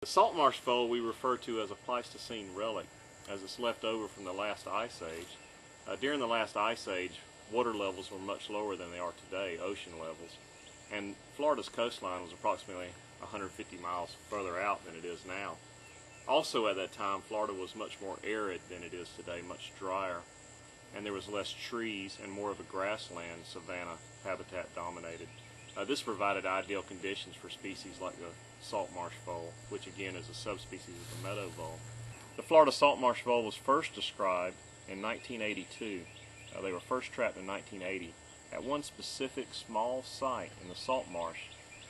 The salt marsh vole we refer to as a Pleistocene relic, as it's left over from the last ice age. During the last ice age, water levels were much lower than they are today, ocean levels, and Florida's coastline was approximately 150 miles further out than it is now. Also at that time, Florida was much more arid than it is today, much drier, and there was less trees and more of a grassland, savanna habitat dominated. This provided ideal conditions for species like the salt marsh vole, which again is a subspecies of the meadow vole. The Florida salt marsh vole was first described in 1982. They were first trapped in 1980 at one specific small site in the salt marsh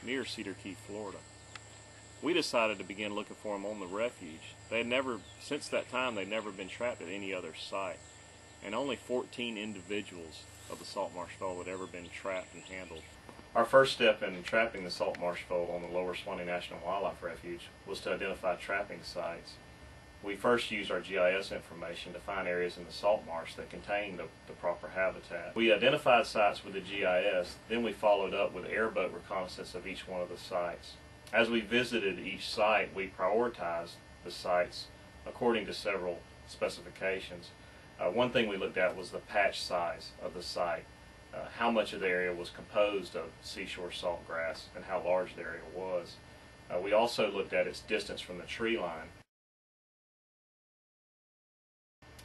near Cedar Key, Florida. We decided to begin looking for them on the refuge. Since that time, they'd never been trapped at any other site, and only 14 individuals of the salt marsh vole had ever been trapped and handled. Our first step in trapping the salt marsh vole on the Lower Suwannee National Wildlife Refuge was to identify trapping sites. We first used our GIS information to find areas in the salt marsh that contained the proper habitat. We identified sites with the GIS, then we followed up with airboat reconnaissance of each one of the sites. As we visited each site, we prioritized the sites according to several specifications. One thing we looked at was the patch size of the site, how much of the area was composed of seashore saltgrass and how large the area was. We also looked at its distance from the tree line.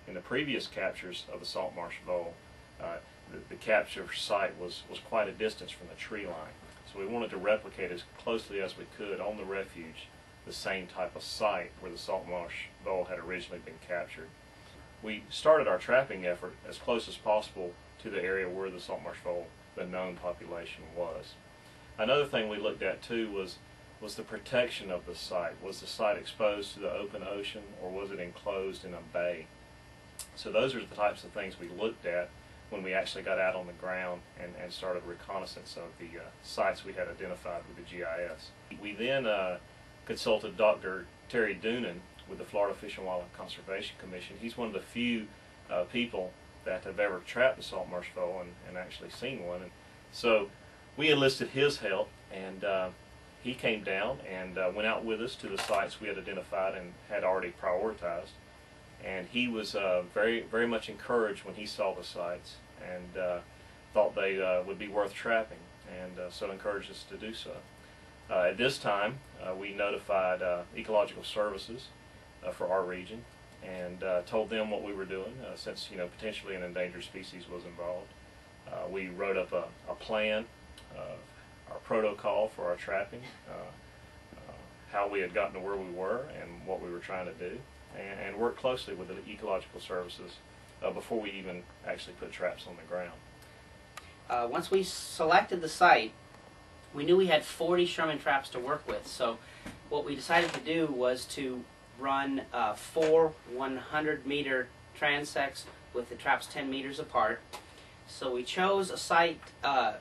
In the previous captures of the salt marsh vole, the capture site was quite a distance from the tree line. So we wanted to replicate as closely as we could on the refuge the same type of site where the salt marsh vole had originally been captured. We started our trapping effort as close as possible to the area where the salt marsh vole, the known population, was. Another thing we looked at too was the protection of the site. Was the site exposed to the open ocean, or was it enclosed in a bay? So those are the types of things we looked at when we actually got out on the ground and started reconnaissance of the sites we had identified with the GIS. We then consulted Dr. Terry Doonan with the Florida Fish and Wildlife Conservation Commission. He's one of the few people that have ever trapped a salt marsh vole and actually seen one. And so we enlisted his help, and he came down and went out with us to the sites we had identified and had already prioritized. And he was very much encouraged when he saw the sites and thought they would be worth trapping, and so encouraged us to do so. At this time, we notified Ecological Services for our region and told them what we were doing, since potentially an endangered species was involved. We wrote up a plan, our protocol for our trapping, how we had gotten to where we were and what we were trying to do, and worked closely with the Ecological Services before we even actually put traps on the ground. Once we selected the site, we knew we had 40 Sherman traps to work with, so what we decided to do was to run 4 100-meter transects with the traps 10 meters apart. So we chose a site that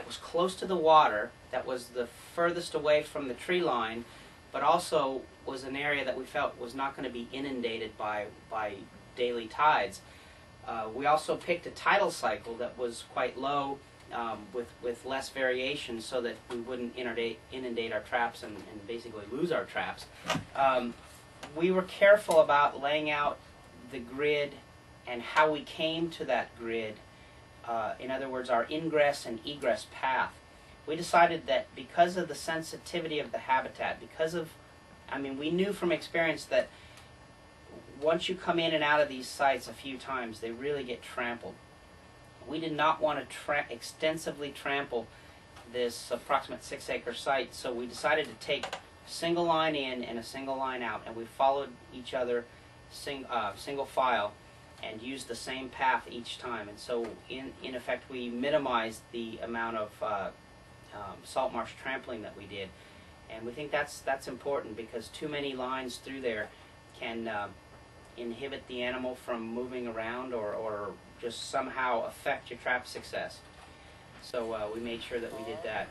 was close to the water, that was the furthest away from the tree line, but also was an area that we felt was not going to be inundated by daily tides. We also picked a tidal cycle that was quite low, with less variation, so that we wouldn't inundate our traps and basically lose our traps. We were careful about laying out the grid and how we came to that grid. In other words, our ingress and egress path. We decided that because of the sensitivity of the habitat, we knew from experience that once you come in and out of these sites a few times, they really get trampled. We did not want to extensively trample this approximate 6-acre site, so we decided to take a single line in and a single line out, and we followed each other single file and used the same path each time. And so in effect we minimized the amount of salt marsh trampling that we did, and we think that's important, because too many lines through there can inhibit the animal from moving around or just somehow affect your trap success. So we made sure that we did that.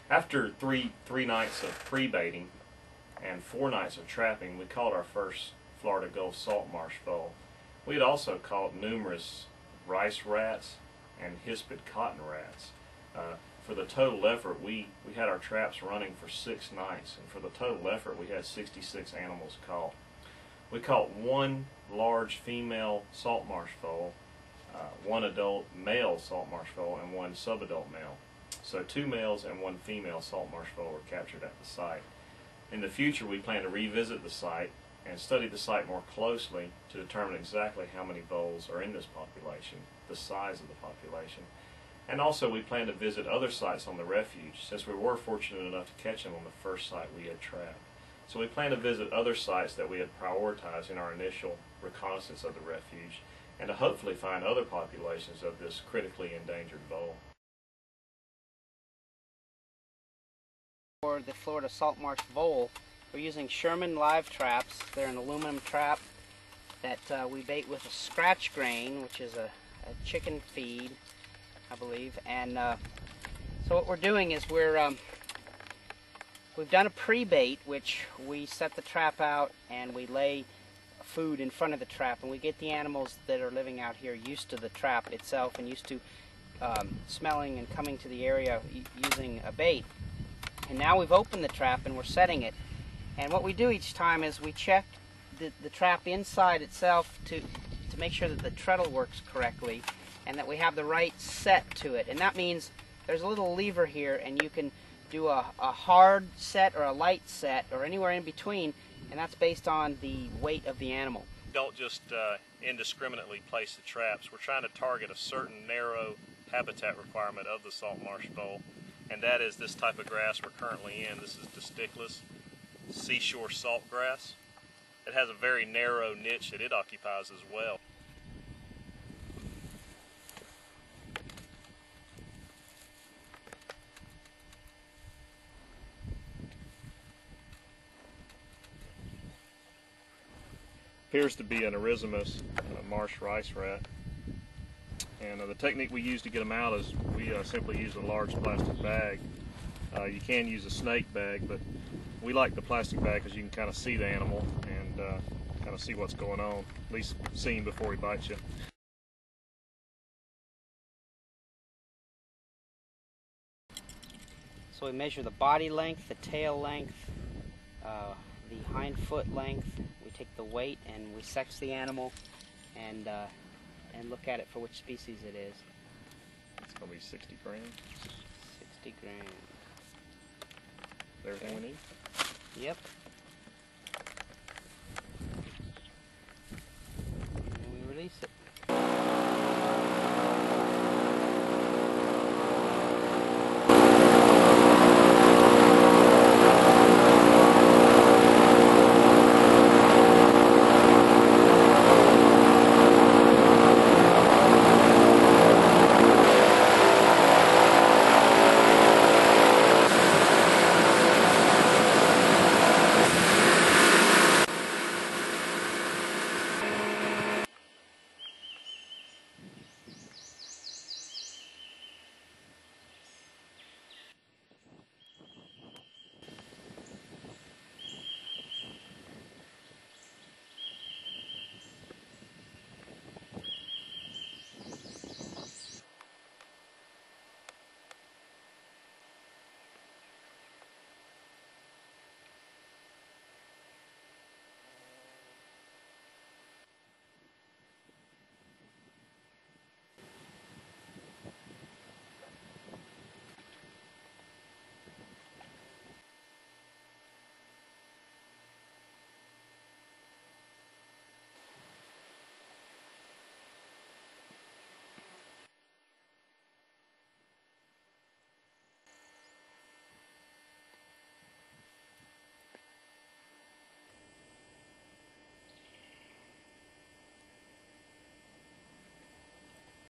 After three nights of pre-baiting and 4 nights of trapping, we caught our first Florida Gulf salt marsh vole. We had also caught numerous rice rats and hispid cotton rats. For the total effort, we had our traps running for 6 nights, and for the total effort, we had 66 animals caught. We caught 1 large female salt marsh vole, 1 adult male salt marsh vole, and 1 subadult male. So 2 males and 1 female salt marsh vole were captured at the site. In the future, we plan to revisit the site and study the site more closely to determine exactly how many voles are in this population, the size of the population. And also we plan to visit other sites on the refuge, since we were fortunate enough to catch them on the first site we had trapped. So we plan to visit other sites that we had prioritized in our initial reconnaissance of the refuge, and to hopefully find other populations of this critically endangered vole. For the Florida Salt Marsh Vole, we're using Sherman live traps. They're an aluminum trap that we bait with a scratch grain, which is a chicken feed, I believe. And so what we're doing is we've done a pre-bait, which we set the trap out and we lay food in front of the trap, and we get the animals that are living out here used to the trap itself and used to smelling and coming to the area using a bait. And now we've opened the trap and we're setting it. And what we do each time is we check the trap inside itself to make sure that the treadle works correctly and that we have the right set to it. And that means there's a little lever here, and you can do a hard set or a light set or anywhere in between, and that's based on the weight of the animal. Don't just indiscriminately place the traps. We're trying to target a certain narrow habitat requirement of the salt marsh vole, and that is this type of grass we're currently in. This is disticlous seashore salt grass. It has a very narrow niche that it occupies as well. Appears to be an erysimus, marsh rice rat. And the technique we use to get them out is we simply use a large plastic bag. You can use a snake bag, but we like the plastic bag because you can kind of see the animal and kind of see what's going on, at least see him before he bites you. So we measure the body length, the tail length, the hind foot length. We take the weight and we sex the animal and look at it for which species it is. It's going to be 60 grams. 60 grams. Everything we need? Yep.